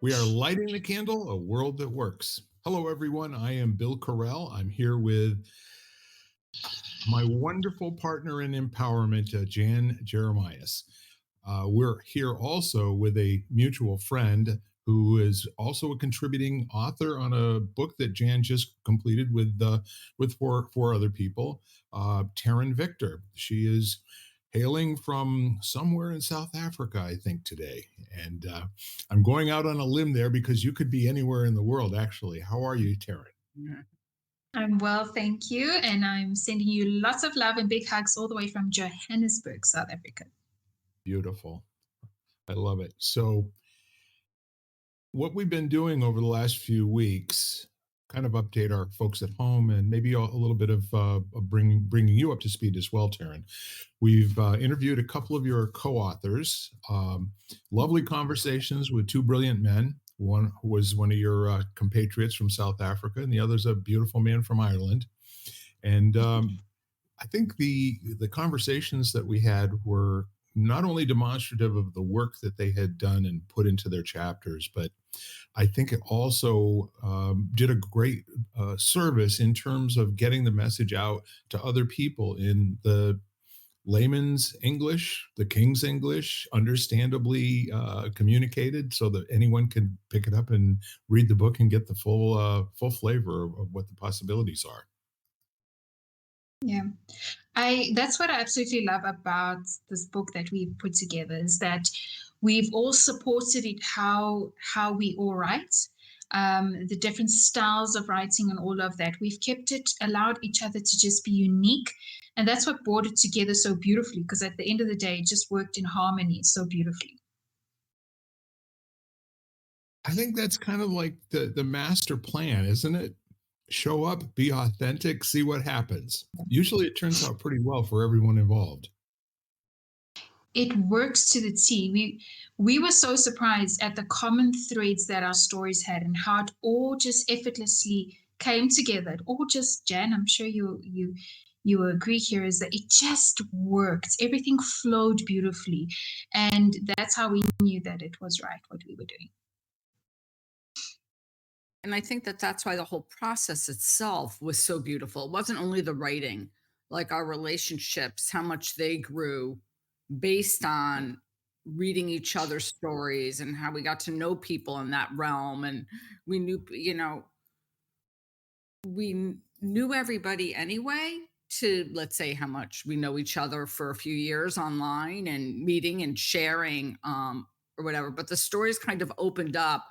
We are lighting the candle, a world that works. Hello, everyone. I am Bill Correll. I'm here with my wonderful partner in empowerment, Jan Jeremias. We're here also with a mutual friend who is also a contributing author on a book that Jan just completed with four other people, Taryn Victor. She is hailing from somewhere in South Africa, I think, today. And I'm going out on a limb there because you could be anywhere in the world, actually. How are you, Taryn? I'm well, thank you. And I'm sending you lots of love and big hugs all the way from Johannesburg, South Africa. Beautiful. I love it. So, what we've been doing over the last few weeks, kind of update our folks at home and maybe a little bit of bringing you up to speed as well, Taryn. We've interviewed a couple of your co-authors, lovely conversations with two brilliant men. One was one of your compatriots from South Africa, and the other's a beautiful man from Ireland. And I think the conversations that we had were not only demonstrative of the work that they had done and put into their chapters, but I think it also did a great service in terms of getting the message out to other people in the layman's English, the King's English, understandably communicated, so that anyone can pick it up and read the book and get the full flavor of what the possibilities are. Yeah. That's what I absolutely love about this book that we've put together is that we've all supported it how we all write, the different styles of writing and all of that. We've kept it, allowed each other to just be unique. And that's what brought it together so beautifully, because at the end of the day, it just worked in harmony so beautifully. I think that's kind of like the master plan, isn't it? Show up, be authentic, see what happens. Usually it turns out pretty well for everyone involved. It works to the T. We were so surprised at the common threads that our stories had and how it all just effortlessly came together. It all just, Jan, I'm sure you will agree here, is that it just worked. Everything flowed beautifully. And that's how we knew that it was right, what we were doing. And I think that that's why the whole process itself was so beautiful. It wasn't only the writing, like our relationships, how much they grew based on reading each other's stories and how we got to know people in that realm. And we knew, we knew everybody anyway, to let's say how much we know each other for a few years online and meeting and sharing or whatever. But the stories kind of opened up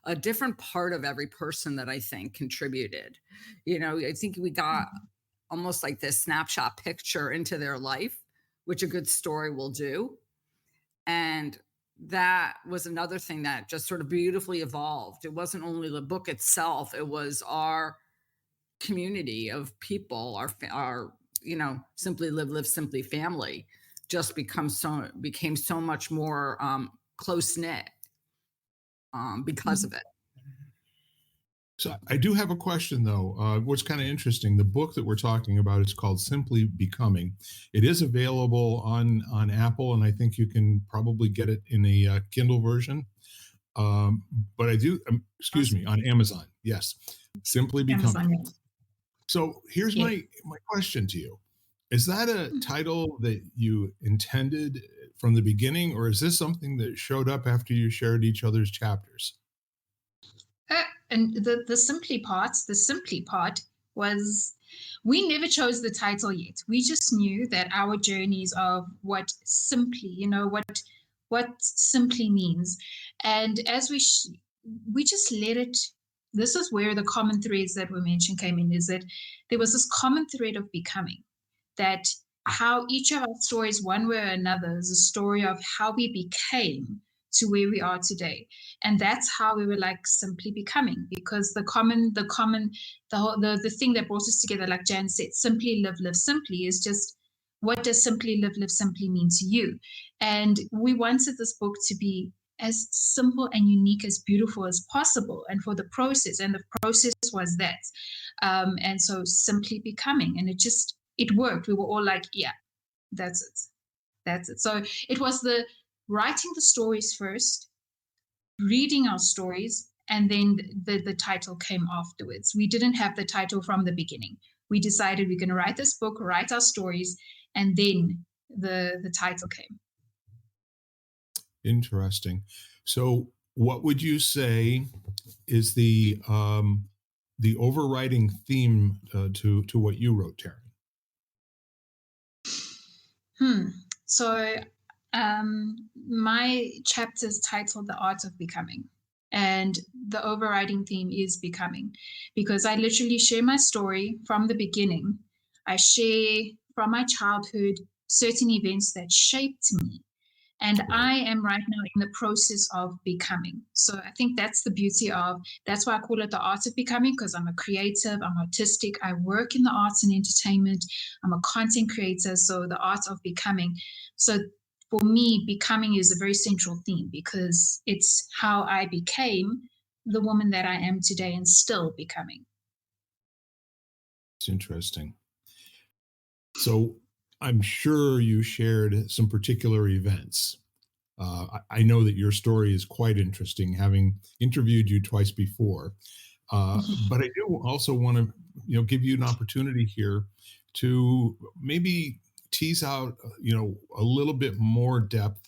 a different part of every person that I think contributed. I think we got almost like this snapshot picture into their life, which a good story will do. And that was another thing that just sort of beautifully evolved. It wasn't only the book itself, it was our community of people, our simply live simply family just became so much more close knit because of it. So I do have a question, though. What's kind of interesting, the book that we're talking about is called Simply Becoming. It is available on Apple, and I think you can probably get it in a Kindle version. But I do, excuse me, on Amazon. Yes, Simply Becoming. Amazon, yeah. So here's my question to you. Is that a title that you intended from the beginning, or is this something that showed up after you shared each other's chapters? And the simply part was, we never chose the title yet. We just knew that our journeys of what simply, what simply means. And as we just let it, this is where the common threads that were mentioned came in, is that there was this common thread of becoming, that how each of our stories, one way or another, is a story of how we became to where we are today. And that's how we were like simply becoming, because the thing that brought us together, like Jan said, simply live simply, is just, what does simply live simply mean to you? And we wanted this book to be as simple and unique, as beautiful as possible, and for the process, and the process was that. And so simply becoming, and it worked. We were all like, yeah, that's it. So it was the writing the stories first, reading our stories, and then the title came afterwards. We didn't have the title from the beginning. We decided we're going to write this book, write our stories, and then the title came. Interesting. So, what would you say is the overriding theme to what you wrote, Taryn? So, my chapter is titled The Art of Becoming. And the overriding theme is becoming, because I literally share my story from the beginning. I share from my childhood certain events that shaped me. And Right. I am right now in the process of becoming. So I think that's the beauty of, that's why I call it the art of becoming, because I'm a creative, I'm artistic, I work in the arts and entertainment, I'm a content creator. So the art of becoming. So for me, becoming is a very central theme, because it's how I became the woman that I am today and still becoming. It's interesting. So, I'm sure you shared some particular events. I know that your story is quite interesting, having interviewed you twice before. But I do also want to, give you an opportunity here to maybe tease out, a little bit more depth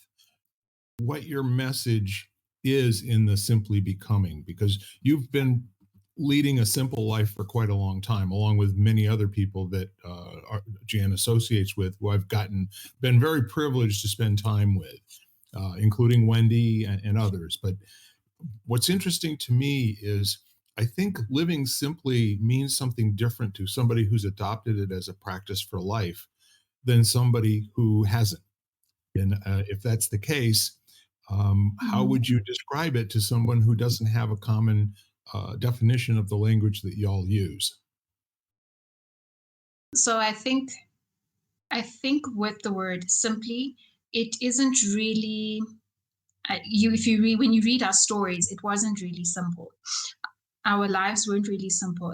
what your message is in the simply becoming, because you've been leading a simple life for quite a long time, along with many other people that Jan associates with, who I've been very privileged to spend time with, including Wendy and others. But what's interesting to me is I think living simply means something different to somebody who's adopted it as a practice for life than somebody who hasn't. And if that's the case, how Mhm. would you describe it to someone who doesn't have a common definition of the language that y'all use? So I think with the word simply, it isn't really you if you read when you read our stories, it wasn't really simple. Our lives weren't really simple.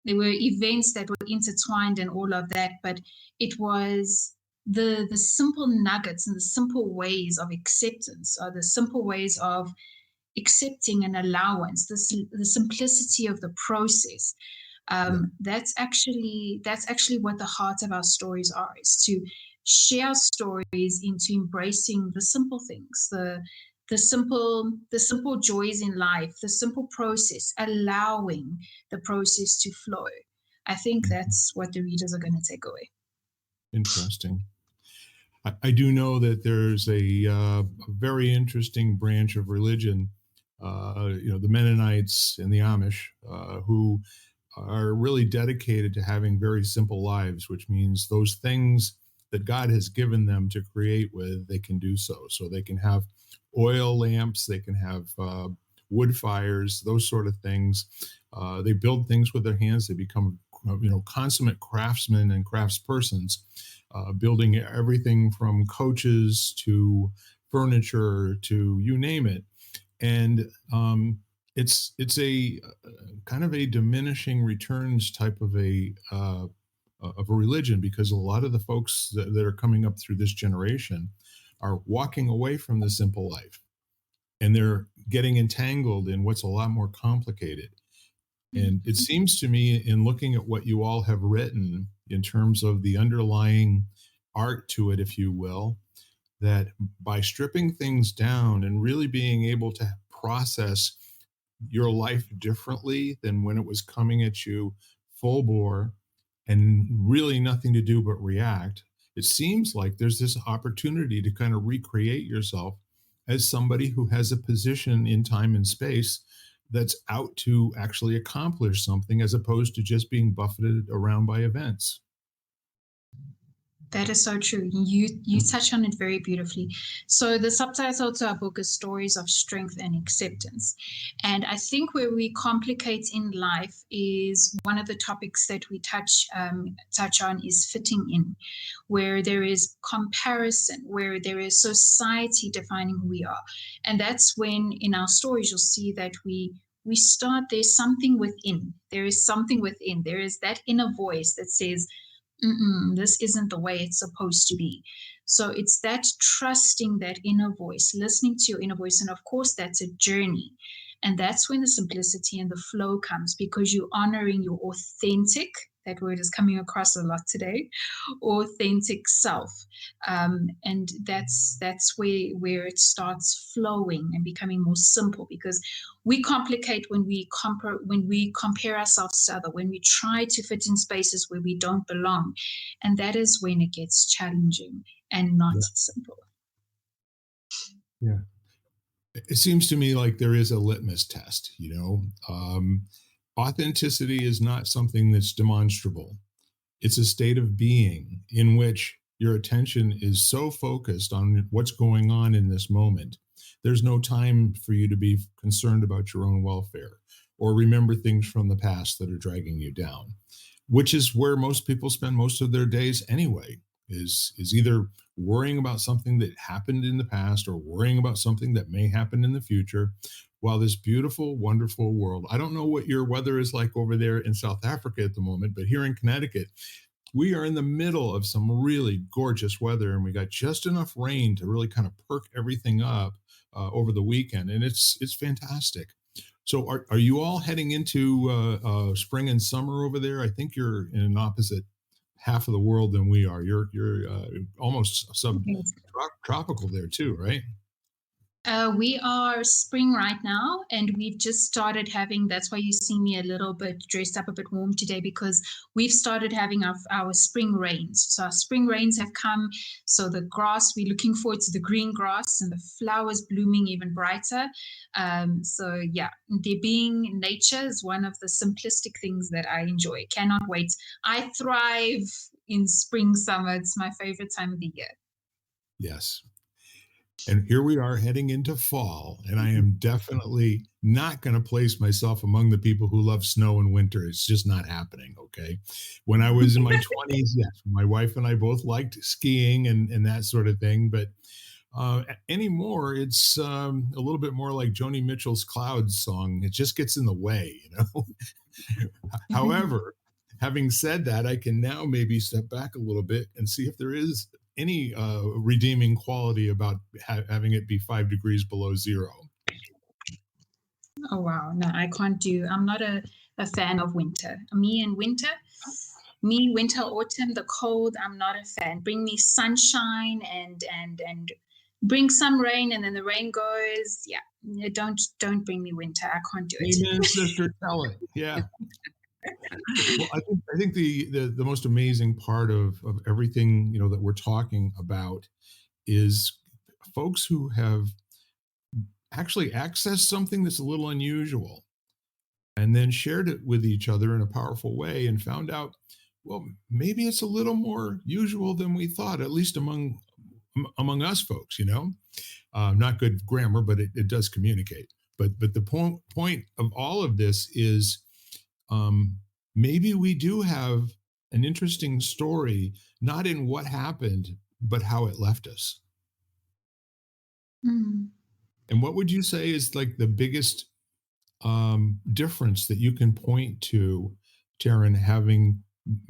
There were events that were intertwined and all of that, but it was the simple nuggets and the simple ways of acceptance, or the simple ways of accepting an allowance, the simplicity of the process. Yeah, That's actually what the heart of our stories are, is to share stories into embracing the simple things, the simple joys in life, the simple process, allowing the process to flow. I think mhm, that's what the readers are going to take away. interesting. I do know that there's a very interesting branch of religion, the Mennonites and the Amish, who are really dedicated to having very simple lives, which means those things that God has given them to create with, they can do so. So they can have oil lamps, they can have wood fires, those sort of things. They build things with their hands. They become, consummate craftsmen and craftspersons, building everything from coaches to furniture to you name it. And it's a kind of a diminishing returns type of a religion, because a lot of the folks that are coming up through this generation are walking away from the simple life, and they're getting entangled in what's a lot more complicated. And it Mhm. seems to me, in looking at what you all have written in terms of the underlying art to it, if you will, that by stripping things down and really being able to process your life differently than when it was coming at you full bore and really nothing to do but react, it seems like there's this opportunity to kind of recreate yourself as somebody who has a position in time and space that's out to actually accomplish something, as opposed to just being buffeted around by events. That is so true. You touch on it very beautifully. So the subtitle to our book is Stories of Strength and Acceptance. And I think where we complicate in life is one of the topics that we touch on is fitting in, where there is comparison, where there is society defining who we are. And that's when in our stories you'll see that we start, there's something within. There is something within. There is that inner voice that says, this isn't the way it's supposed to be. So it's that trusting that inner voice, listening to your inner voice. And of course, that's a journey. And that's when the simplicity and the flow comes, because you're honoring your authentic, that word is coming across a lot today, authentic self. And that's where it starts flowing and becoming more simple, because we complicate when we compare ourselves to other, when we try to fit in spaces where we don't belong. And that is when it gets challenging and not simple. Yeah. It seems to me like there is a litmus test, authenticity is not something that's demonstrable. It's a state of being in which your attention is so focused on what's going on in this moment. There's no time for you to be concerned about your own welfare or remember things from the past that are dragging you down, which is where most people spend most of their days anyway, is either worrying about something that happened in the past or worrying about something that may happen in the future. While this beautiful, wonderful world, I don't know what your weather is like over there in South Africa at the moment, but here in Connecticut, we are in the middle of some really gorgeous weather, and we got just enough rain to really kind of perk everything up over the weekend, and it's fantastic. So, are you all heading into spring and summer over there? I think you're in an opposite half of the world than we are. You're almost subtropical there too, right? We are spring right now, and we've just started having, that's why you see me a little bit dressed up, a bit warm today, because we've started having our spring rains. So our spring rains have come. So the grass, we're looking forward to the green grass and the flowers blooming even brighter. So yeah, there being nature is one of the simplistic things that I enjoy. Cannot wait. I thrive in spring, summer. It's my favorite time of the year. Yes. And here we are heading into fall, and I am definitely not going to place myself among the people who love snow in winter. It's just not happening. Okay. When I was in my 20s, yes, my wife and I both liked skiing and that sort of thing. But anymore, it's a little bit more like Joni Mitchell's Clouds song. It just gets in the way, However, having said that, I can now maybe step back a little bit and see if there is any redeeming quality about having it be 5 degrees below zero. Oh, wow. No, I can't do, I'm not a fan of winter. Winter, autumn, the cold, I'm not a fan. Bring me sunshine and bring some rain, and then the rain goes. Yeah, don't bring me winter. I can't do it. Amen, Sister, tell it. Yeah. Well, I think the most amazing part of everything that we're talking about is folks who have actually accessed something that's a little unusual and then shared it with each other in a powerful way and found out, well, maybe it's a little more usual than we thought, at least among us folks. Not good grammar, but it does communicate. But the point of all of this is, maybe we do have an interesting story, not in what happened, but how it left us. Mm. And what would you say is like the biggest difference that you can point to, Taryn, having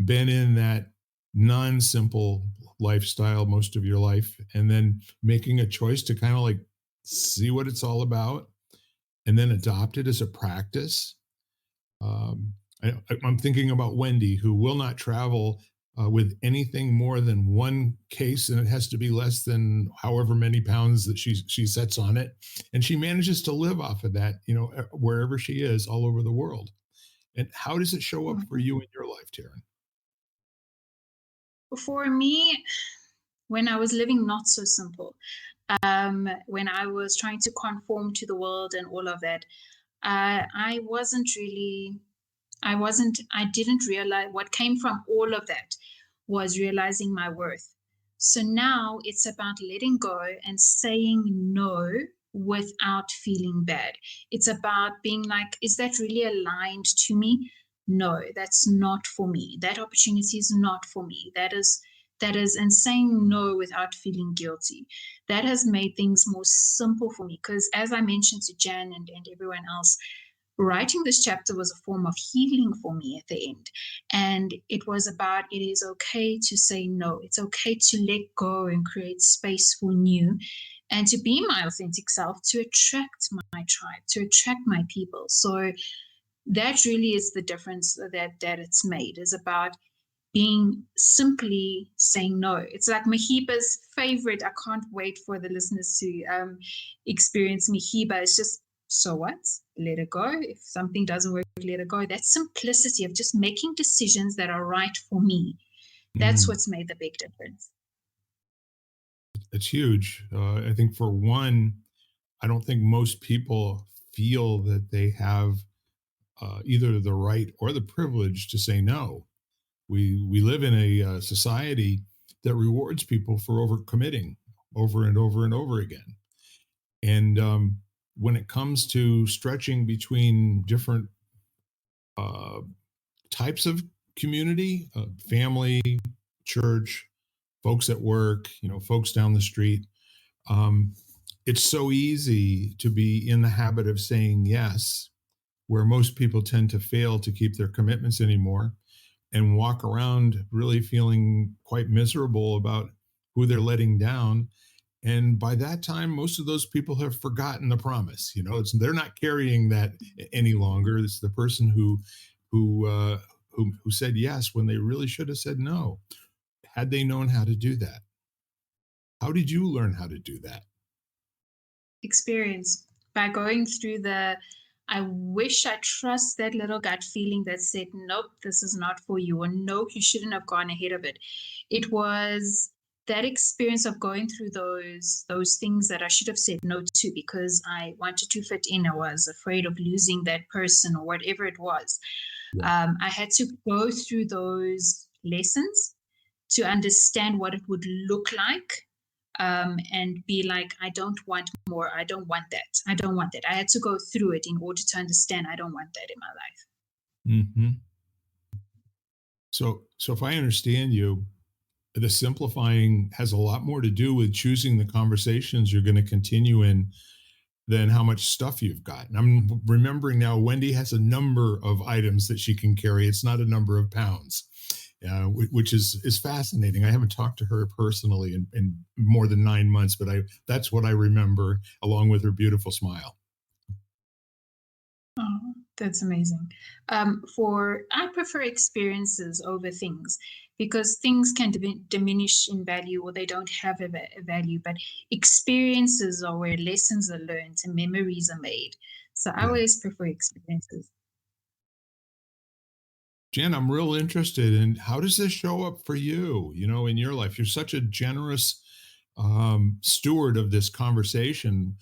been in that non-simple lifestyle most of your life, and then making a choice to kind of like see what it's all about and then adopt it as a practice? I'm thinking about Wendy, who will not travel with anything more than one case, and it has to be less than however many pounds that she sets on it, and she manages to live off of that, wherever she is, all over the world. And how does it show up for you in your life, Taryn? For me, when I was living not so simple, when I was trying to conform to the world and all of that, I didn't realize what came from all of that was realizing my worth. So now it's about letting go and saying no without feeling bad. It's about being like, is that really aligned to me? No, that's not for me. That opportunity is not for me. And saying no without feeling guilty. That has made things more simple for me, because as I mentioned to Jan and everyone else, writing this chapter was a form of healing for me at the end. And it was about it is okay to say no. It's okay to let go and create space for new and to be my authentic self, to attract my tribe, to attract my people. So that really is the difference that it's made, is about being simply saying no. It's like Mahiba's favorite. I can't wait for the listeners to experience Mahiba. It's just, so what? Let it go. If something doesn't work, let it go. That simplicity of just making decisions that are right for me. That's Mm, what's made the big difference. it's huge. I think for one, I don't think most people feel that they have either the right or the privilege to say no. We live in a society that rewards people for overcommitting over and over and over again. And when it comes to stretching between different uh, types of community, family, church, folks at work, folks down the street, um, it's so easy to be in the habit of saying yes, where most people tend to fail to keep their commitments anymore and walk around really feeling quite miserable about who they're letting down. And by that time, most of those people have forgotten the promise. They're not carrying that any longer. It's the person who uh, who said yes when they really should have said no. Had they known how to do that? How did you learn how to do that? Experience by going through I wish I trust that little gut feeling that said, nope, this is not for you, or no, you shouldn't have gone ahead of it. It was that experience of going through those things that I should have said no to because I wanted to fit in. I was afraid of losing that person or whatever it was. Yeah. I had to go through those lessons to understand what it would look like, and be like, I don't want more. I don't want that. I don't want that. I had to go through it in order to understand I don't want that in my life. Hmm. So if I understand you, the simplifying has a lot more to do with choosing the conversations you're going to continue in than how much stuff you've got. And I'm remembering now, Wendy has a number of items that she can carry. It's not a number of pounds, which is fascinating. I haven't talked to her personally in more than 9 months, but that's what I remember, along with her beautiful smile. Oh, that's amazing. I prefer experiences over things because things can diminish in value or they don't have a value, but experiences are where lessons are learned and memories are made. So I Yeah. always prefer experiences. Jen, I'm real interested in how does this show up for you, in your life? You're such a generous steward of this conversation,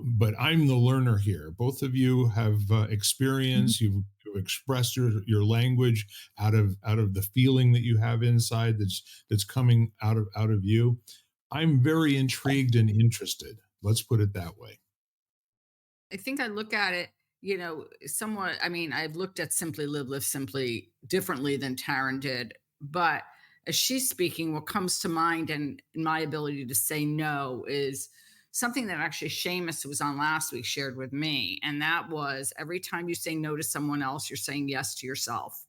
but I'm the learner here. Both of you have Mhm. experience. You've expressed your language out of the feeling that you have inside that's coming out of you. I'm very intrigued and interested. Let's put it that way. I think I look at it, somewhat. I mean, I've looked at Simply Live, Live Simply differently than Taryn did. But as she's speaking, what comes to mind and my ability to say no is something that actually Seamus, who was on last week, shared with me. And that was every time you say no to someone else, you're saying yes to yourself.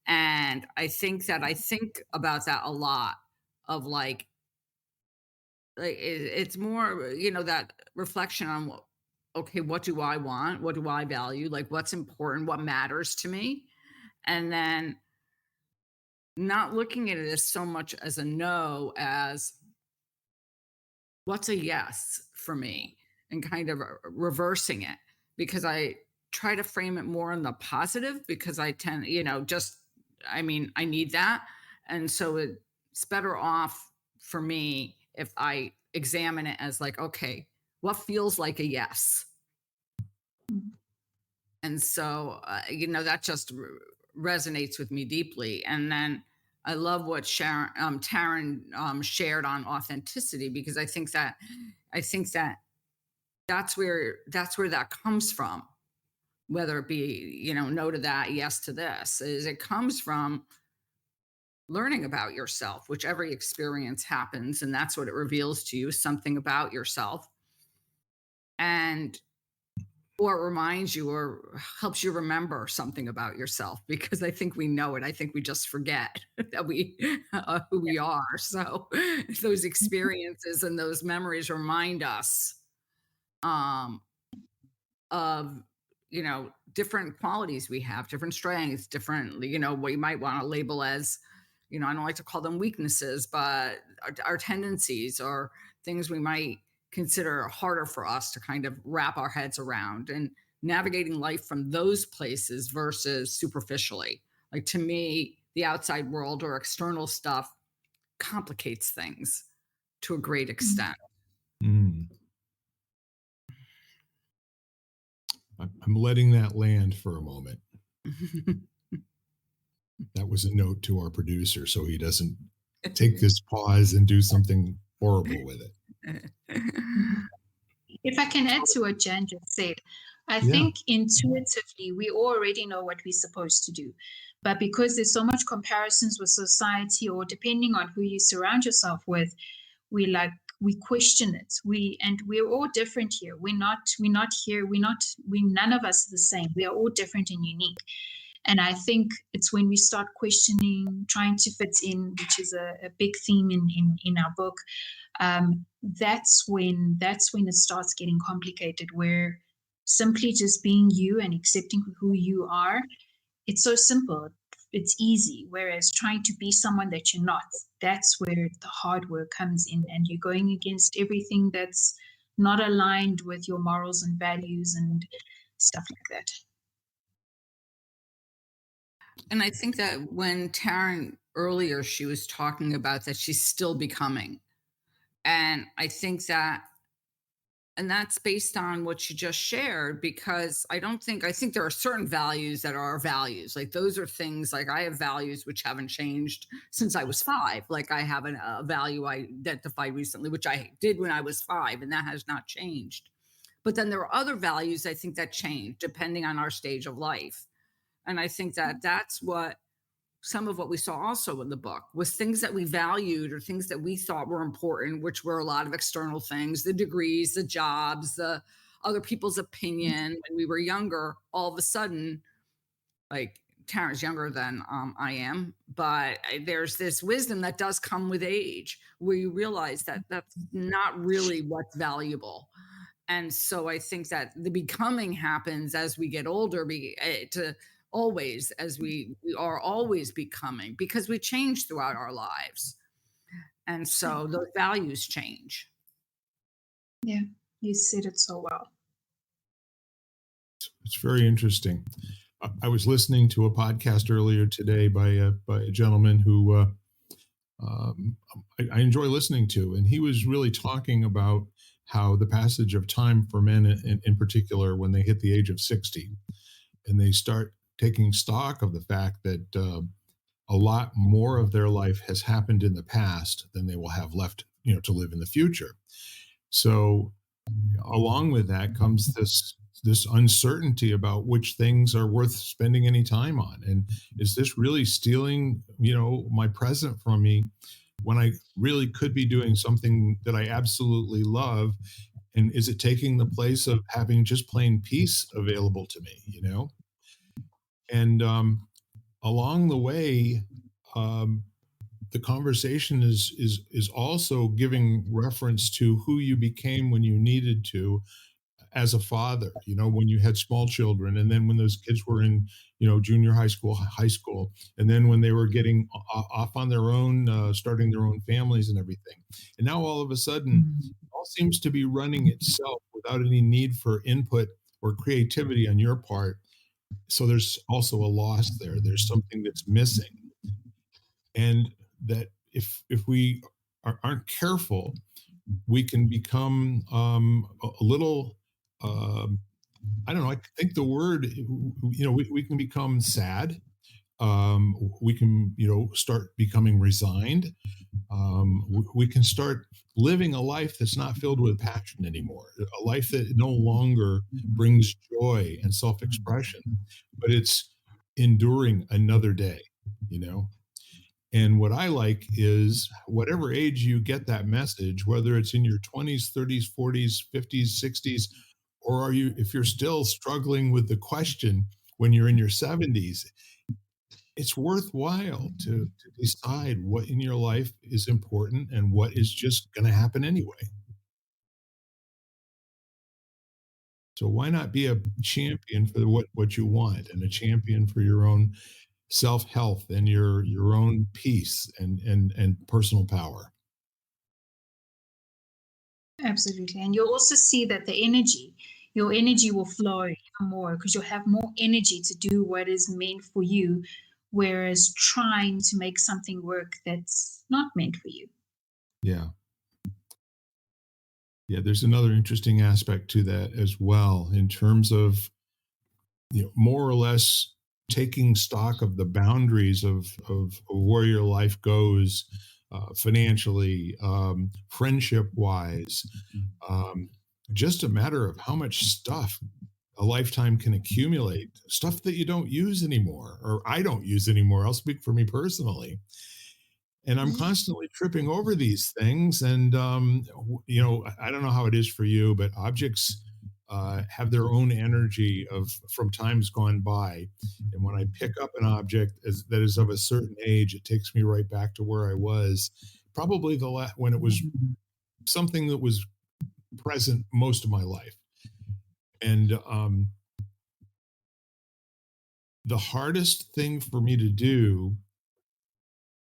And I think about that a lot of it's more, that reflection on okay, what do I want? What do I value? Like what's important, what matters to me? And then not looking at it as so much as a no as what's a yes for me and kind of reversing it because I try to frame it more in the positive because I tend, I mean, I need that. And so it's better off for me if I examine it as like, okay, what feels like a yes? And so, that just resonates with me deeply. And then I love what Taryn shared on authenticity because I think that that's where that comes from. Whether it be no to that, yes to this, is it comes from learning about yourself, which every experience happens, and that's what it reveals to you, something about yourself. And or it reminds you or helps you remember something about yourself, because I think we know it. I think we just forget that who we are. So those experiences and those memories remind us um, of different qualities we have, different strengths, different what you might want to label as, I don't like to call them weaknesses, but our tendencies or things we might consider harder for us to kind of wrap our heads around, and navigating life from those places versus superficially. Like, to me, the outside world or external stuff complicates things to a great extent. Mm. I'm letting that land for a moment. That was a note to our producer, so he doesn't take this pause and do something horrible with it. If I can add to what Jan just said, I Yeah. think intuitively we already know what we're supposed to do. But because there's so much comparisons with society, or depending on who you surround yourself with, we question it. We're all different here. We none of us are the same. We are all different and unique. And I think it's when we start questioning, trying to fit in, which is a big theme in our book. That's when it starts getting complicated, where simply just being you and accepting who you are, it's so simple, it's easy. Whereas trying to be someone that you're not, that's where the hard work comes in, and you're going against everything that's not aligned with your morals and values and stuff like that. And I think that when Taryn earlier, she was talking about that she's still becoming. And I think that, and that's based on what you just shared, because I think there are certain values that are our values. Like, those are things, like I have values which haven't changed since I was 5. Like, I have a value I identified recently, which I did when I was 5, and that has not changed. But then there are other values I think that change depending on our stage of life. And I think that that's what some of what we saw also in the book was things that we valued or things that we thought were important, which were a lot of external things, the degrees, the jobs, the other people's opinion. When we were younger, all of a sudden, like, Taryn's younger than I am, but there's this wisdom that does come with age, where you realize that that's not really what's valuable. And so I think that the becoming happens as we get older, to always, as we are always becoming, because we change throughout our lives. And so those values change. Yeah, you said it so well. It's very interesting. I was listening to a podcast earlier today by a gentleman who I enjoy listening to, and he was really talking about how the passage of time for men, in particular, when they hit the age of 60, and they start taking stock of the fact that a lot more of their life has happened in the past than they will have left, to live in the future. So along with that comes this uncertainty about which things are worth spending any time on, and is this really stealing my present from me when I really could be doing something that I absolutely love, and is it taking the place of having just plain peace available to me? And along the way, um, the conversation is also giving reference to who you became when you needed to, as a father, when you had small children, and then when those kids were in, junior high school, high school, and then when they were getting off on their own, starting their own families and everything. And now all of a sudden, it all seems to be running itself without any need for input or creativity on your part. So there's also a loss there. There's something that's missing. And that if we aren't careful, we can become a little I don't know. I think the word, we can become sad. We can, start becoming resigned. We can start living a life that's not filled with passion anymore, a life that no longer brings joy and self-expression, but it's enduring another day, you know? And what I like is whatever age you get that message, whether it's in your 20s, 30s, 40s, 50s, 60s, or are you, if you're still struggling with the question when you're in your 70s, it's worthwhile to decide what in your life is important and what is just going to happen anyway. So why not be a champion for what you want, and a champion for your own self health and your own peace and personal power. Absolutely. And you'll also see that your energy will flow even more because you'll have more energy to do what is meant for you, whereas trying to make something work that's not meant for you. Yeah. Yeah, there's another interesting aspect to that as well, in terms of, more or less taking stock of the boundaries of where your life goes, financially, friendship wise, um, just a matter of how much stuff a lifetime can accumulate, stuff that you don't use anymore, or I don't use anymore. I'll speak for me personally. And I'm constantly tripping over these things. And, I don't know how it is for you, but objects have their own energy from times gone by. And when I pick up an object that is of a certain age, it takes me right back to where I was, probably when it was something that was present most of my life. And the hardest thing for me to do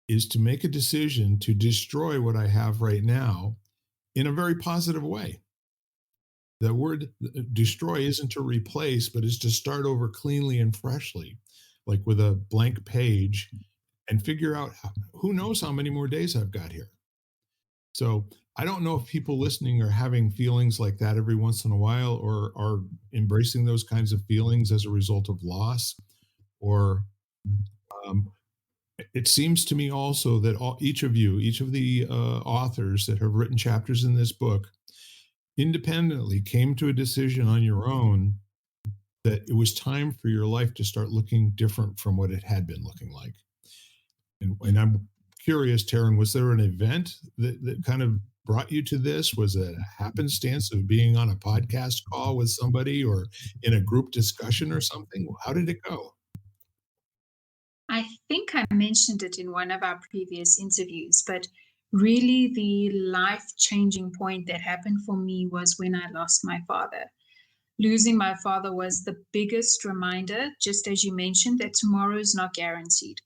is to make a decision to destroy what I have right now in a very positive way. The word destroy isn't to replace, but is to start over cleanly and freshly, like with a blank page, and figure out who knows how many more days I've got here. So I don't know if people listening are having feelings like that every once in a while, or are embracing those kinds of feelings as a result of loss, or um, it seems to me also that each of you, each of the authors that have written chapters in this book, independently came to a decision on your own that it was time for your life to start looking different from what it had been looking like. And I'm curious, Taryn, was there an event that kind of brought you to this? Was it a happenstance of being on a podcast call with somebody, or in a group discussion or something? How did it go? I think I mentioned it in one of our previous interviews, but really the life changing point that happened for me was when I lost my father. Losing my father was the biggest reminder, just as you mentioned, that tomorrow is not guaranteed.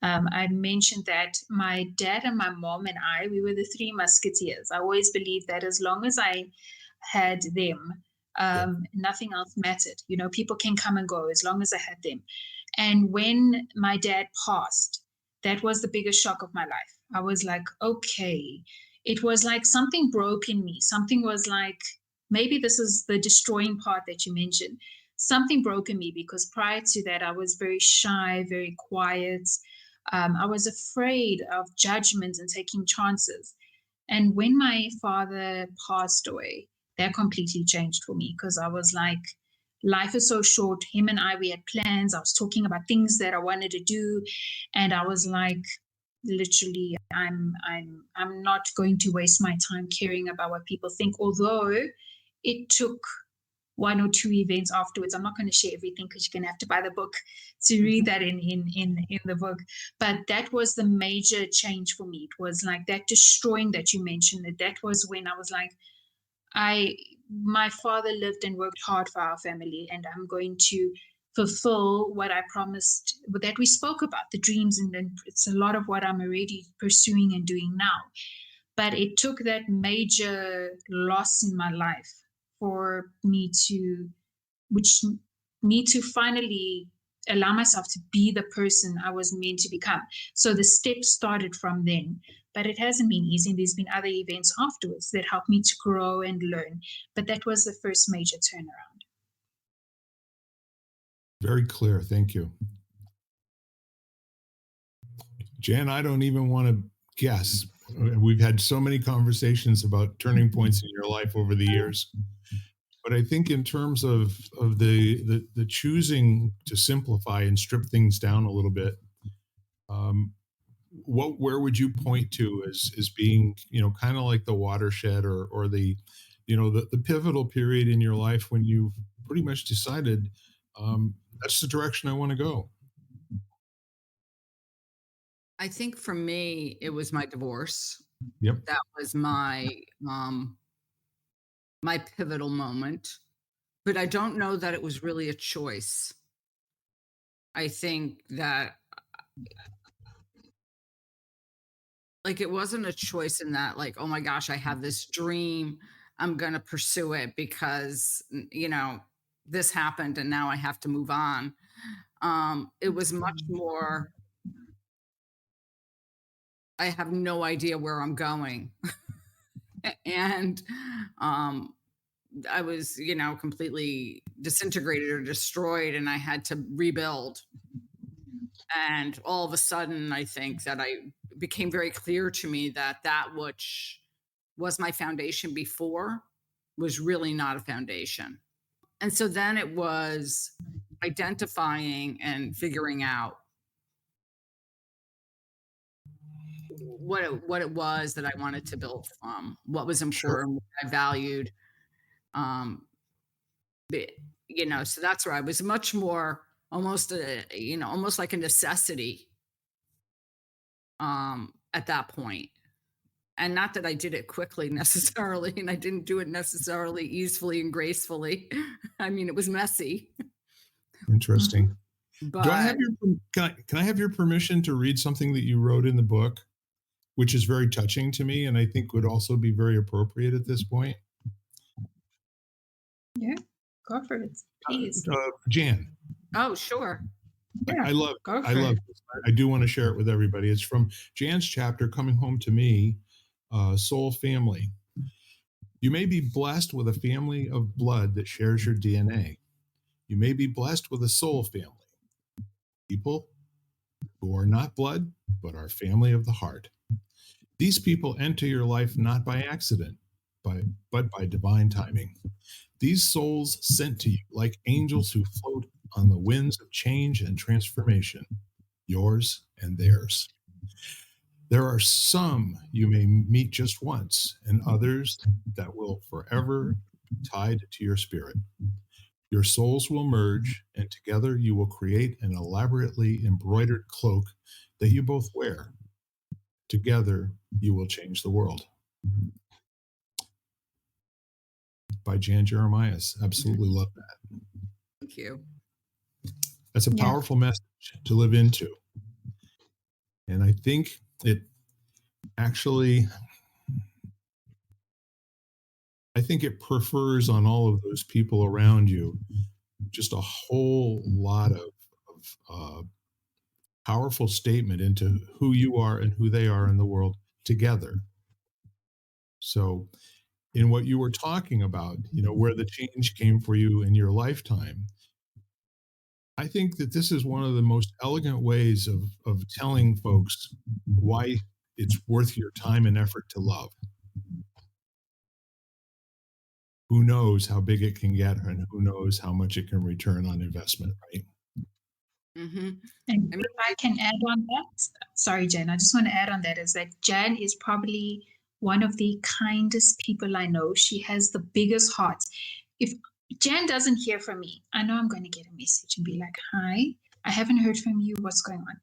I mentioned that my dad and my mom and we were the three musketeers. I always believed that as long as I had them, Yeah. nothing else mattered. People can come and go as long as I had them. And when my dad passed, that was the biggest shock of my life. I was like, okay. It was like something broke in me. Something was like, maybe this is the destroying part that you mentioned. Something broke in me because prior to that, I was very shy, very quiet. I was afraid of judgment and taking chances. And when my father passed away, that completely changed for me because I was like, life is so short. Him and we had plans. I was talking about things that I wanted to do. And I was like, literally, I'm not going to waste my time caring about what people think. Although it took one or two events afterwards. I'm not going to share everything because you're going to have to buy the book to read that in the book. But that was the major change for me. It was like that destroying that you mentioned. That was when I was like, my father lived and worked hard for our family, and I'm going to fulfill what I promised, that we spoke about, the dreams, and then it's a lot of what I'm already pursuing and doing now. But it took that major loss in my life for me to, which me to finally allow myself to be the person I was meant to become. So the steps started from then, but it hasn't been easy. And there's been other events afterwards that helped me to grow and learn. But that was the first major turnaround. Very clear. Thank you. Jan, I don't even want to guess. We've had so many conversations about turning points in your life over the years. But I think in terms of the choosing to simplify and strip things down a little bit, where would you point to as being, kind of like the watershed, or the the pivotal period in your life when you've pretty much decided, that's the direction I want to go. I think for me, it was my divorce. Yep. That was um my pivotal moment, but I don't know that it was really a choice. I think that like it wasn't a choice in that like, oh my gosh, I have this dream. I'm going to pursue it because this happened and now I have to move on. It was much more I have no idea where I'm going. And um I was, completely disintegrated or destroyed and I had to rebuild. And all of a sudden, I think that I became very clear to me that that which was my foundation before was really not a foundation. And so then it was identifying and figuring out what it was that I wanted to build from, what was Sure. important, what I valued. Um, the- so that's where I was much more almost like a necessity at that point. And not that I did it quickly necessarily, and I didn't do it necessarily easily and gracefully. I mean, it was messy, Mhm. Interesting. Do I but have can I have your permission to read something that you wrote in the book, which is very touching to me, and I think would also be very appropriate at this point? Yeah, go for it, please. Jan, oh, sure. Yeah, I love go I for love it. this. I do want to share it with everybody. It's from Jan's chapter, Coming Home to Me, Soul Family. You may be blessed with a family of blood that shares your DNA. You may be blessed with a soul family, people who are not blood, but are family of the heart. These people enter your life not by accident, but by divine timing. These souls sent to you like angels who float on the winds of change and transformation, yours and theirs. There are some you may meet just once, and others that will forever be tied to your spirit. Your souls will merge, and together you will create an elaborately embroidered cloak that you both wear. Together, you will change the world. By Jan Jeremias. Absolutely love that. Thank you. That's a Yeah, powerful message to live into. And I think it actually, I think it prefers on all of those people around you just a whole lot of powerful statement into who you are and who they are in the world together. So, in what you were talking about, where the change came for you in your lifetime, I think that this is one of the most elegant ways of telling folks why it's worth your time and effort to love. Who knows how big it can get and who knows how much it can return on investment, right? Hmm. and I mean, if I can add on that, sorry, Jen, I just want to add on that is that Jan is probably one of the kindest people I know. She has the biggest heart. If Jan doesn't hear from me, I know I'm going to get a message and be like, "Hi, I haven't heard from you. What's going on?"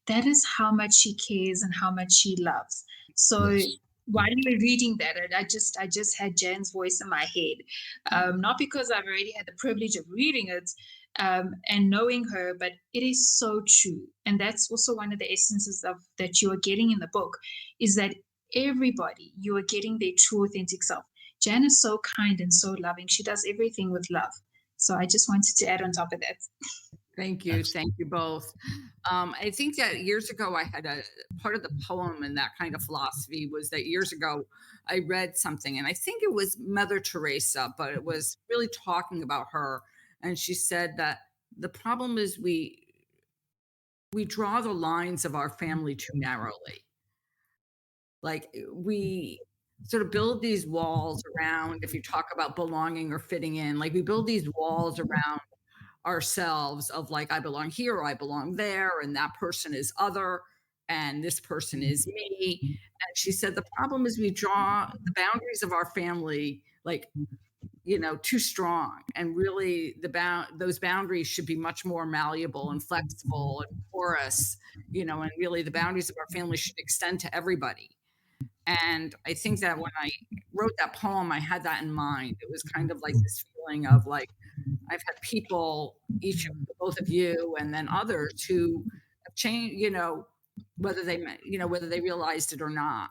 That is how much she cares and how much she loves. So Yes. while you were reading that, I just had Jan's voice in my head, not because I've already had the privilege of reading it and knowing her, but it is so true, and that's also one of the essences of that you are getting in the book, is that everybody you are getting their true authentic self. Jan is so kind and so loving. She does everything with love. So I just wanted to add on top of that. thank you. Excellent. Thank you both. I think that years ago, I had a part of the poem and that kind of philosophy was that years ago, I read something, and I think it was Mother Teresa, but it was really talking about her. And she said that the problem is we draw the lines of our family too narrowly. Like we sort of build these walls around, if you talk about belonging or fitting in, like we build these walls around ourselves of like, I belong here or I belong there, and that person is other. and this person is me. And she said the problem is we draw the boundaries of our family like, too strong, and really those boundaries should be much more malleable and flexible and porous, and really the boundaries of our family should extend to everybody. And I think that when I wrote that poem, I had that in mind. It was kind of like this feeling of like I've had people, both of you, and then others who have changed, whether they realized it or not,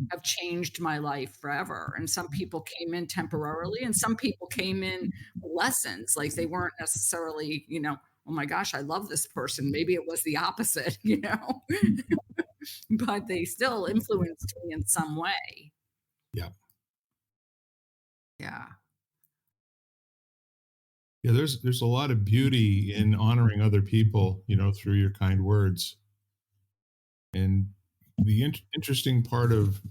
have changed my life forever. And some people came in temporarily, and some people came in with lessons. Like they weren't necessarily, oh my gosh, I love this person. Maybe it was the opposite, but they still influenced me in some way. Yeah. Yeah. Yeah, there's a lot of beauty in honoring other people, through your kind words. And the interesting part of,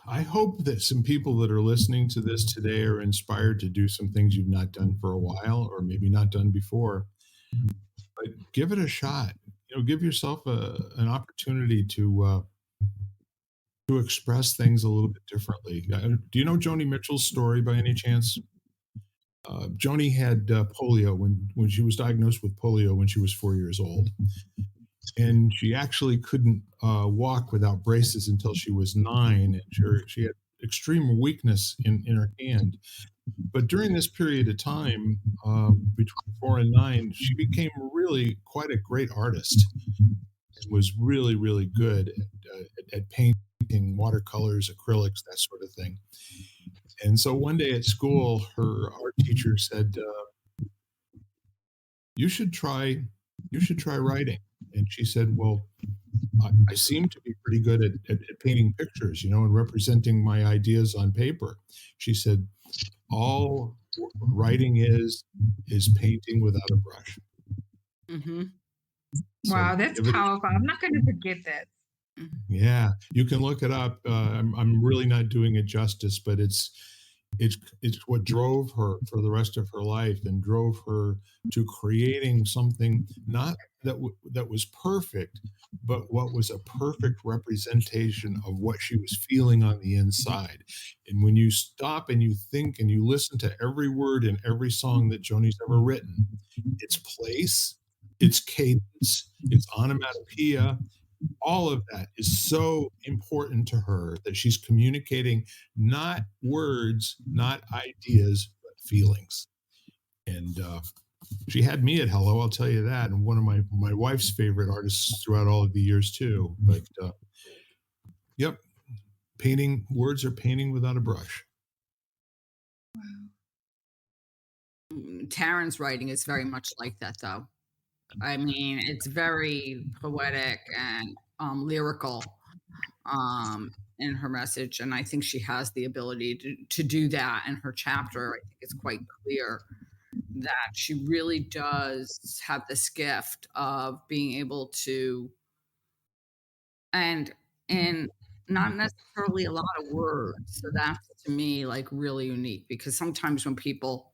I hope that some people that are listening to this today are inspired to do some things you've not done for a while, or maybe not done before. But give it a shot. Give yourself an opportunity to express things a little bit differently. Do you know Joni Mitchell's story by any chance? Joni had polio when she was diagnosed with polio when she was 4 years old, and she actually couldn't walk without braces until she was 9, and she had extreme weakness in her hand. But during this period of time, between 4 and 9, she became really quite a great artist and was really, really good at painting watercolors, acrylics, that sort of thing. And so one day at school, her art teacher said, "You should try, you should try writing." And she said, "Well, I seem to be pretty good at painting pictures, and representing my ideas on paper." She said, "All writing is painting without a brush." Hmm. So Wow, that's give it a powerful. I'm not going to forget that. Yeah, you can look it up. I'm really not doing it justice, but it's what drove her for the rest of her life, and drove her to creating something not that was perfect, but what was a perfect representation of what she was feeling on the inside. And when you stop and you think and you listen to every word in every song that Joni's ever written, its place, its cadence, its onomatopoeia, all of that is so important to her that she's communicating not words, not ideas, but feelings. And she had me at hello, I'll tell you that, and one of my wife's favorite artists throughout all of the years too. But yep, painting words are painting without a brush. Taryn's writing is very much like that, though. I mean, it's very poetic and lyrical in her message, and I think she has the ability to do that in her chapter. I think it's quite clear that she really does have this gift of being able to, and and not necessarily a lot of words. So that's to me like really unique, because sometimes when people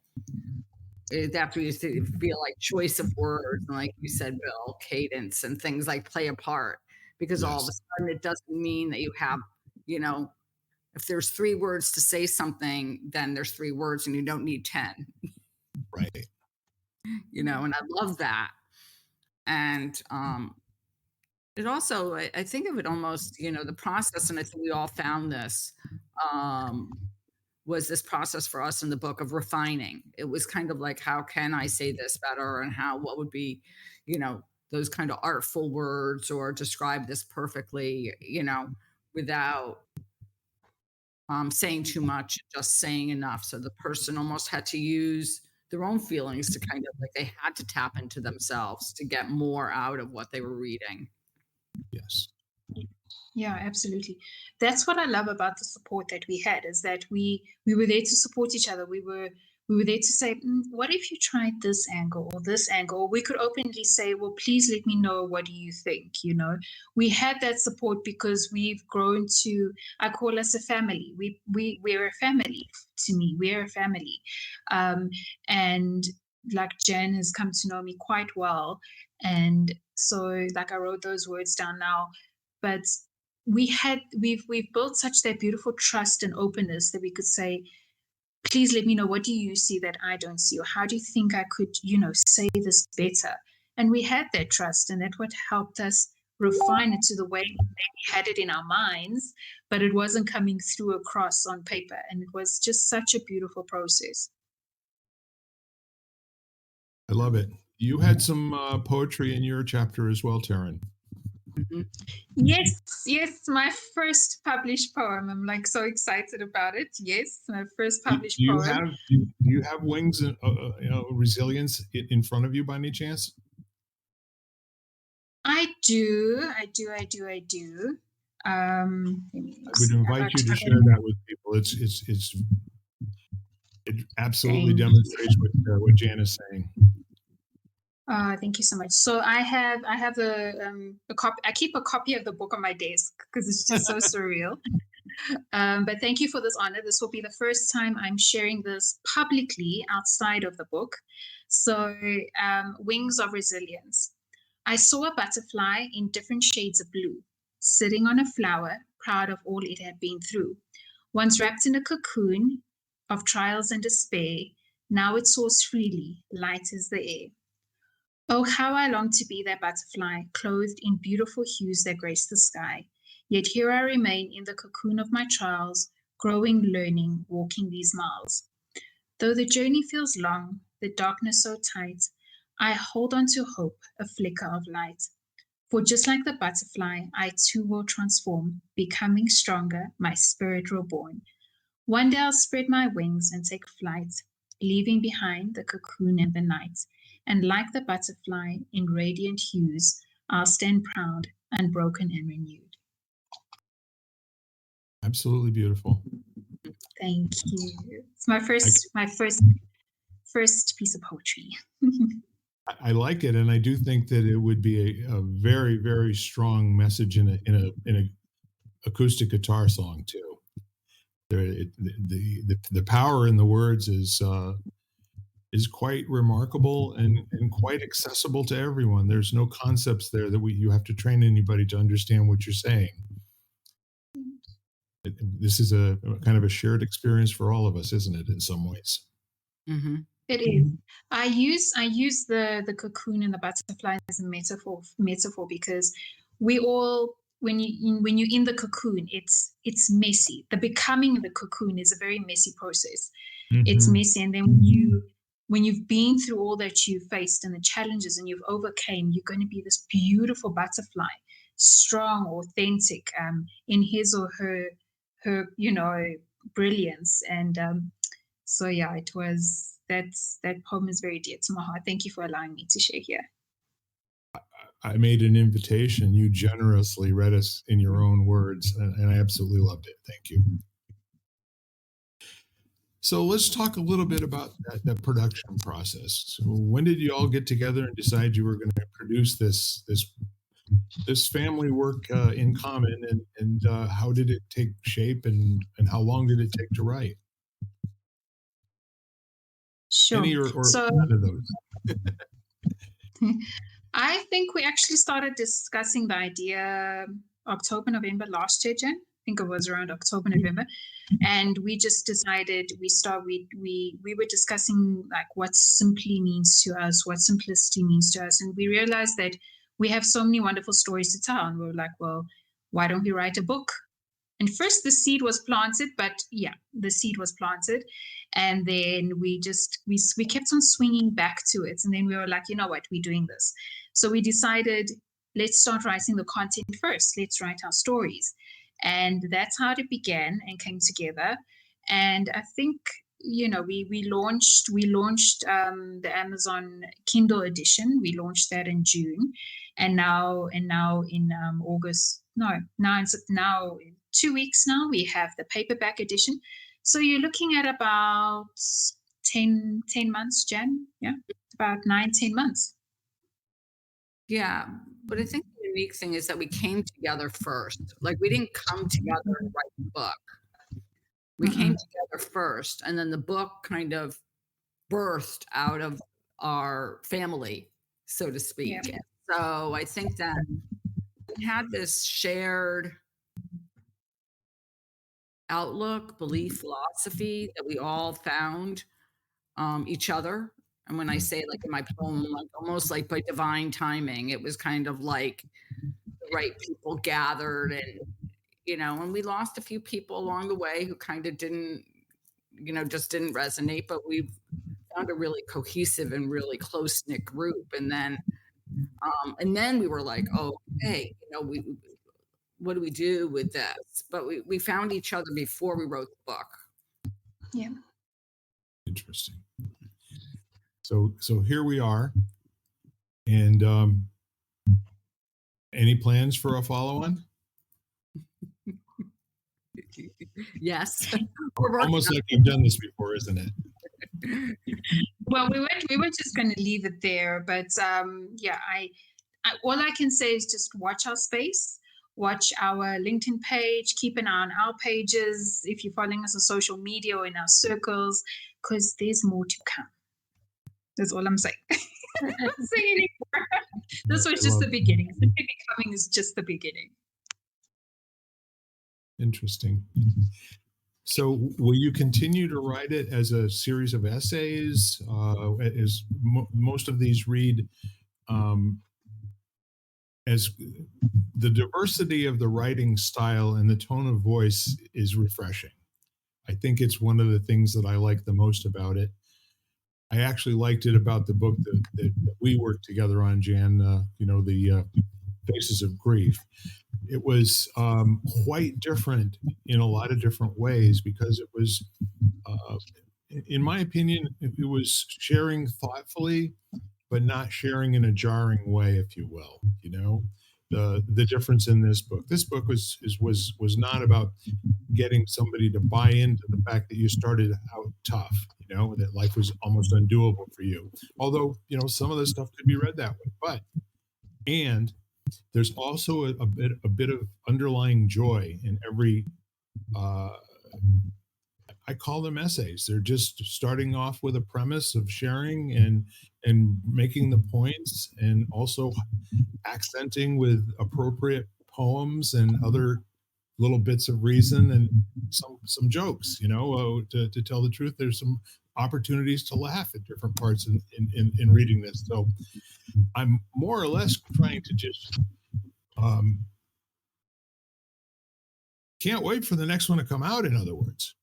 after you feel like choice of words and, like you said, Bill, cadence and things like play a part, because all of a Yes, sudden it doesn't mean that you have, you know, if there's 3 words to say something, then there's 3 words and you don't need 10, right. and I love that. And it also, I think of it almost, the process, and I think we all found this, um, was this process for us in the book of refining. It was kind of like, how can I say this better? And what would be, those kind of artful words, or describe this perfectly, without saying too much, just saying enough. So the person almost had to use their own feelings to kind of like they had to tap into themselves to get more out of what they were reading. Yes. Yeah, absolutely. That's what I love about the support that we had, is that we were there to support each other. We were there to say, what if you tried this angle or this angle? Or we could openly say, well, please let me know, what do you think? We had that support because we've grown to, I call us a family. We're a family. To me, we're a family. And like Jan has come to know me quite well, And so like I wrote those words down now, but we've built such that beautiful trust and openness that we could say, please let me know, what do you see that I don't see, or how do you think I could, say this better? And we had that trust, and that's what helped us refine it to the way that we had it in our minds, but it wasn't coming through across on paper. And it was just such a beautiful process. I love it. You had some poetry in your chapter as well, Taryn. Mhm. Yes, my first published poem. I'm like so excited about it. Yes, my first published poem. Do you have wings and resilience in front of you by any chance? I do. Let me I would see. invite you to share that with people. It absolutely Thank demonstrates what Jan is saying. Thank you so much. So I have a copy. I keep a copy of the book on my desk because it's just so surreal. But thank you for this honor. This will be the first time I'm sharing this publicly outside of the book. So, Wings of Resilience. I saw a butterfly in different shades of blue, sitting on a flower, proud of all it had been through. Once wrapped in a cocoon of trials and despair, now it soars freely, light as the air. Oh, how I long to be that butterfly, clothed in beautiful hues that grace the sky. Yet here I remain in the cocoon of my trials, growing, learning, walking these miles. Though the journey feels long, the darkness so tight, I hold on to hope, a flicker of light. For just like the butterfly, I too will transform, becoming stronger, my spirit reborn. One day I'll spread my wings and take flight, leaving behind the cocoon and the night. And like the butterfly in radiant hues, I'll stand proud, unbroken and renewed. Absolutely beautiful. Thank you. It's my first piece of poetry. I like it, and I do think that it would be a very, very strong message in a acoustic guitar song too. The power in the words is quite remarkable and quite accessible to everyone. There's no concepts there that you have to train anybody to understand what you're saying. This is a kind of a shared experience for all of us, isn't it? In some ways. Mm-hmm. It is. I use the cocoon and the butterfly as a metaphor because we all, when you're in the cocoon, it's messy. The becoming the cocoon is a very messy process. It's messy, and then when you've been through all that you've faced and the challenges and you've overcame, you're going to be this beautiful butterfly, strong, authentic, in his or her brilliance. And so yeah, it was that poem is very dear to my heart. Thank you for allowing me to share here. I made an invitation. You generously read us in your own words, and I absolutely loved it. Thank you. So let's talk a little bit about that production process. So when did you all get together and decide you were going to produce this family work in common, and how did it take shape, and how long did it take to write? Sure. Any or So none of those? I think we actually started discussing the idea October, November last year, Jen. I think it was around October, November. And we just decided we were discussing like what simply means to us, what simplicity means to us. And we realized that we have so many wonderful stories to tell. And we were like, well, why don't we write a book? And first the seed was planted, but yeah, the seed was planted. And then we kept on swinging back to it. And then we were like, you know what, we're doing this. So we decided, let's start writing the content first. Let's write our stories. And that's how it began and came together. And I think, we launched the Amazon Kindle edition. We launched that in June, and now in August. No, now in 2 weeks now we have the paperback edition. So you're looking at about 10 months, Jen. Yeah, about 9-10 months. Yeah, but I think the unique thing is that we came together first. Like we didn't come together and write the book. We came together first, and then the book kind of birthed out of our family, so to speak. Yeah. So I think that we had this shared outlook, belief, philosophy that we all found each other. And when I say like in my poem, like almost like by divine timing, it was kind of like the right people gathered and we lost a few people along the way who kind of didn't, just didn't resonate, but we found a really cohesive and really close knit group. And then we were like, oh, hey, what do we do with this? But we found each other before we wrote the book. Yeah. Interesting. So here we are. And any plans for a follow-on? Yes. Almost like you've done this before, isn't it? Well, we were just going to leave it there, but yeah, all I can say is just watch our space, watch our LinkedIn page, keep an eye on our pages if you're following us on social media or in our circles, because there's more to come. That's all I'm saying. I'm not saying anymore. This was just the beginning. Simply Becoming is just the beginning. Interesting. So will you continue to write it as a series of essays? As most of these read, as the diversity of the writing style and the tone of voice is refreshing. I think it's one of the things that I like the most about it. I actually liked it about the book that we worked together on, Jan, the Faces of Grief. It was quite different in a lot of different ways because it was, in my opinion, it was sharing thoughtfully, but not sharing in a jarring way, if you will. The difference in this book. This book was not about getting somebody to buy into the fact that you started out tough, that life was almost undoable for you. Although, some of this stuff could be read that way. And there's also a bit of underlying joy in every I call them essays. They're just starting off with a premise of sharing and making the points, and also accenting with appropriate poems and other little bits of reason and some jokes. To tell the truth, there's some opportunities to laugh at different parts in reading this. So I'm more or less trying to just can't wait for the next one to come out, in other words.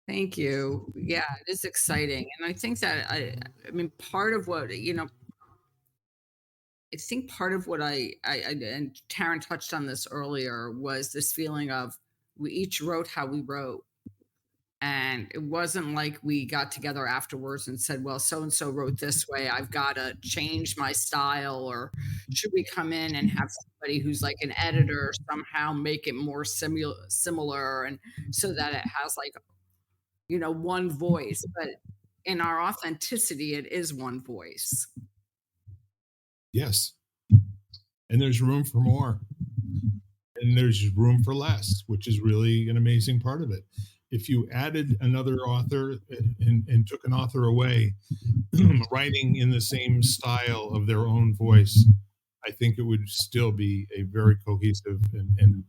Thank you. Yeah, it is exciting. And I think that I mean part of what, I think part of what I and Taryn touched on this earlier was this feeling of we each wrote how we wrote. And it wasn't like we got together afterwards and said, well, so and so wrote this way, I've got to change my style, or should we come in and have somebody who's like an editor somehow make it more similar, and so that it has like one voice. But in our authenticity, it is one voice. Yes. And there's room for more. And there's room for less, which is really an amazing part of it. If you added another author and took an author away, writing in the same style of their own voice, I think it would still be a very cohesive and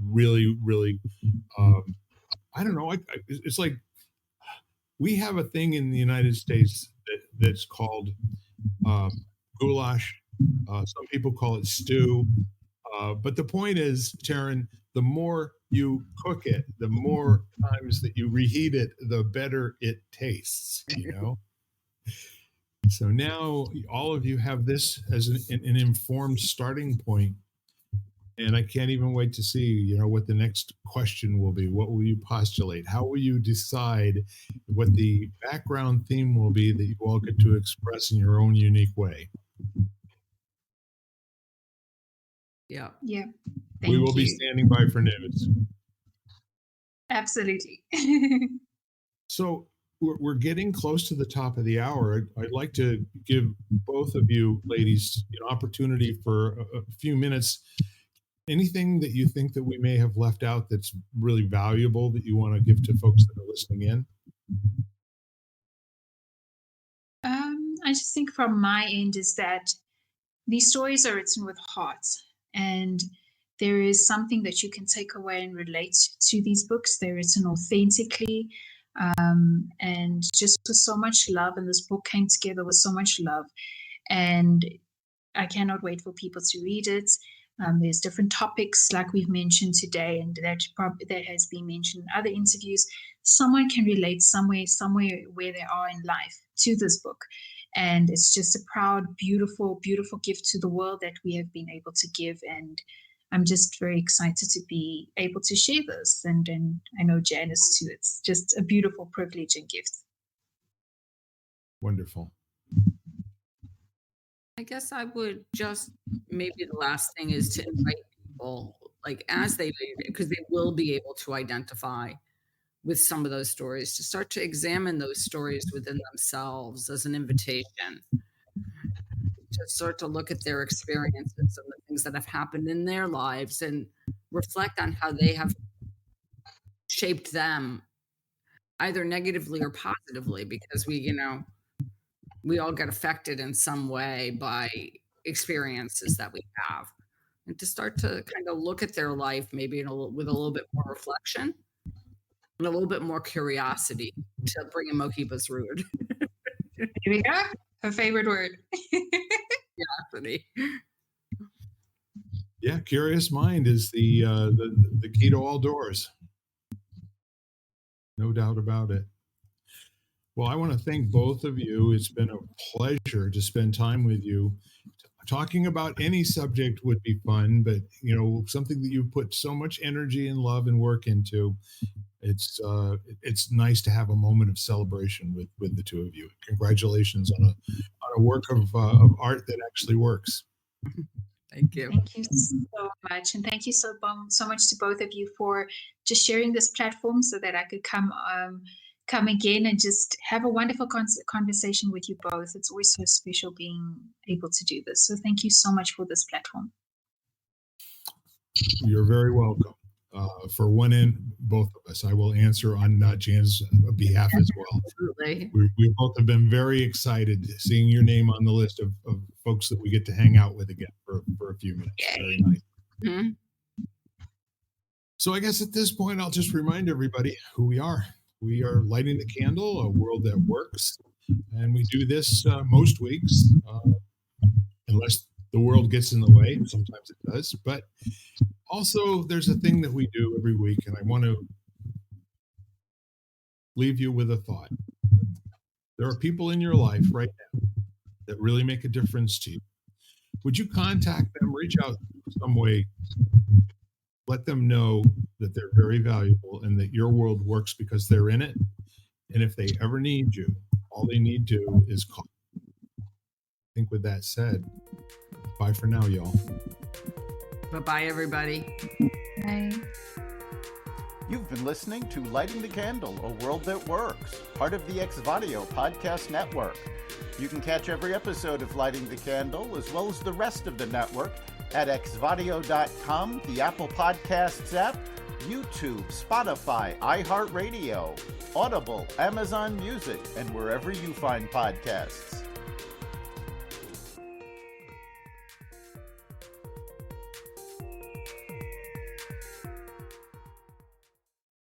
really, really, I don't know. It's like we have a thing in the United States that's called goulash. Some people call it stew. But the point is, Taryn, the more you cook it, the more times that you reheat it, the better it tastes, So now all of you have this as an informed starting point. And I can't even wait to see, what the next question will be. What will you postulate? How will you decide what the background theme will be that you all get to express in your own unique way? Yeah. Yeah. We will be standing by for news. Absolutely. So we're getting close to the top of the hour. I'd like to give both of you ladies an opportunity for a few minutes. Anything that you think that we may have left out that's really valuable that you want to give to folks that are listening in? just think from my end is that these stories are written with heart, and there is something that you can take away and relate to these books. They're written authentically, and just with so much love. And this book came together with so much love. And I cannot wait for people to read it. There's different topics like we've mentioned today, and that has been mentioned in other interviews. Someone can relate somewhere where they are in life to this book. And it's just a proud, beautiful, beautiful gift to the world that we have been able to give. And I'm just very excited to be able to share this. And I know Janice too. It's just a beautiful privilege and gift. Wonderful. I guess I would just, maybe the last thing is to invite people, like as they read it, because they will be able to identify with some of those stories, to start to examine those stories within themselves as an invitation, to start to look at their experiences and the things that have happened in their lives and reflect on how they have shaped them either negatively or positively, because we all get affected in some way by experiences that we have, and to start to kind of look at their life maybe with a little bit more reflection and a little bit more curiosity, to bring in Mohiba's root. Here we go. Her favorite word. Curiosity. Yeah, curious mind is the key to all doors. No doubt about it. Well, I want to thank both of you. It's been a pleasure to spend time with you. Talking about any subject would be fun, but something that you put so much energy and love and work into. It's nice to have a moment of celebration with the two of you. Congratulations on a work of art that actually works. Thank you. Thank you so much. And thank you so much to both of you for just sharing this platform so that I could come again and just have a wonderful conversation with you both. It's always so special being able to do this. So thank you so much for this platform. You're very welcome. For one end, both of us, I will answer on Jan's behalf as well. Absolutely. We both have been very excited seeing your name on the list of folks that we get to hang out with again for a few minutes. Yay. Very nice. Mm-hmm. So I guess at this point, I'll just remind everybody who we are. We are Lighting the Candle, a world that works. And we do this most weeks, unless the world gets in the way. Sometimes it does. But also, there's a thing that we do every week, and I want to leave you with a thought. There are people in your life right now that really make a difference to you. Would you contact them, reach out some way, let them know that they're very valuable and that your world works because they're in it? And if they ever need you, all they need to do is call. I think with that said, bye for now, y'all. Bye-bye, everybody. Bye. You've been listening to Lighting the Candle, a world that works, part of the Xvadio podcast network. You can catch every episode of Lighting the Candle, as well as the rest of the network, at xvadio.com, the Apple Podcasts app, YouTube, Spotify, iHeartRadio, Audible, Amazon Music, and wherever you find podcasts.